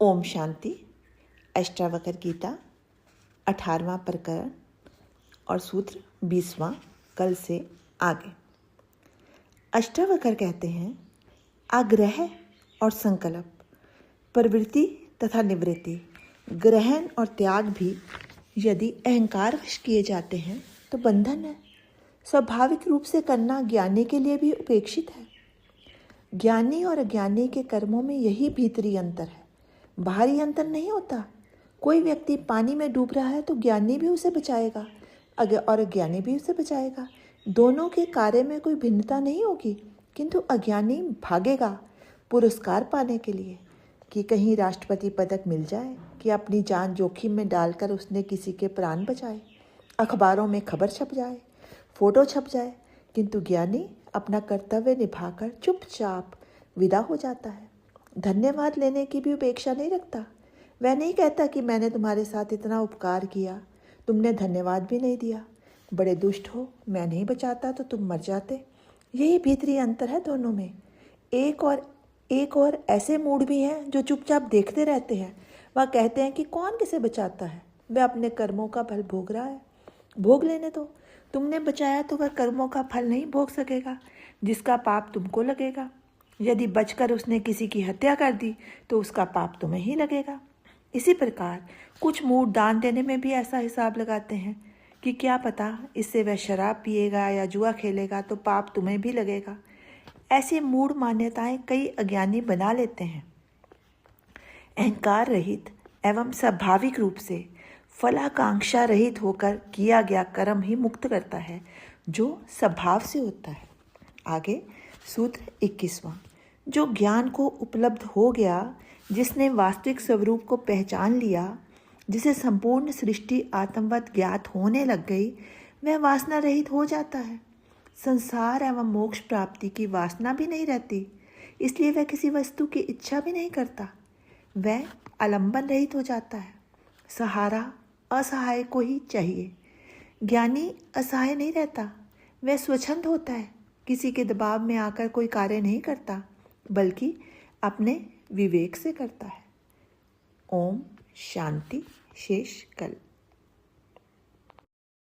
ओम शांति। अष्टावक्र गीता 18वां प्रकरण और सूत्र 20वां कल से आगे। अष्टावक्र कहते हैं, आग्रह और संकल्प, प्रवृत्ति तथा निवृत्ति, ग्रहण और त्याग भी यदि अहंकारवश किए जाते हैं तो बंधन है। स्वाभाविक रूप से करना ज्ञानी के लिए भी उपेक्षित है। ज्ञानी और अज्ञानी के कर्मों में यही भीतरी अंतर है, बाहरी अंतर नहीं होता। कोई व्यक्ति पानी में डूब रहा है तो ज्ञानी भी उसे बचाएगा और अज्ञानी भी उसे बचाएगा। दोनों के कार्य में कोई भिन्नता नहीं होगी, किंतु अज्ञानी भागेगा पुरस्कार पाने के लिए कि कहीं राष्ट्रपति पदक मिल जाए, कि अपनी जान जोखिम में डालकर उसने किसी के प्राण बचाए, अखबारों में खबर छप जाए, फोटो छप जाए। किंतु ज्ञानी अपना कर्तव्य निभाकर चुपचाप विदा हो जाता है। धन्यवाद लेने की भी उपेक्षा नहीं रखता। वह नहीं कहता कि मैंने तुम्हारे साथ इतना उपकार किया, तुमने धन्यवाद भी नहीं दिया, बड़े दुष्ट हो, मैं नहीं बचाता तो तुम मर जाते। यही भीतरी अंतर है दोनों में। एक और ऐसे मूड भी हैं जो चुपचाप देखते रहते हैं। वह कहते हैं कि कौन किसे बचाता है, वह अपने कर्मों का फल भोग रहा है, भोग लेने दो। तुमने बचाया तो वह कर्मों का फल नहीं भोग सकेगा, जिसका पाप तुमको लगेगा। यदि बचकर उसने किसी की हत्या कर दी तो उसका पाप तुम्हें ही लगेगा। इसी प्रकार कुछ मूड दान देने में भी ऐसा हिसाब लगाते हैं कि क्या पता इससे वह शराब पिएगा या जुआ खेलेगा तो पाप तुम्हें भी लगेगा। ऐसी मूड मान्यताएं कई अज्ञानी बना लेते हैं। अहंकार रहित एवं स्वाभाविक रूप से फलाकांक्षा रहित होकर किया गया कर्म ही मुक्त करता है, जो स्वभाव से होता है। आगे सूत्र 21वां। जो ज्ञान को उपलब्ध हो गया, जिसने वास्तविक स्वरूप को पहचान लिया, जिसे संपूर्ण सृष्टि आत्मवत ज्ञात होने लग गई, वह वासना रहित हो जाता है। संसार एवं मोक्ष प्राप्ति की वासना भी नहीं रहती, इसलिए वह किसी वस्तु की इच्छा भी नहीं करता। वह आलंबन रहित हो जाता है। सहारा असहाय को ही चाहिए। ज्ञानी असहाय नहीं रहता, वह स्वच्छंद होता है, किसी के दबाव में आकर कोई कार्य नहीं करता, बल्कि अपने विवेक से करता है। ओम शांति। शेष कल।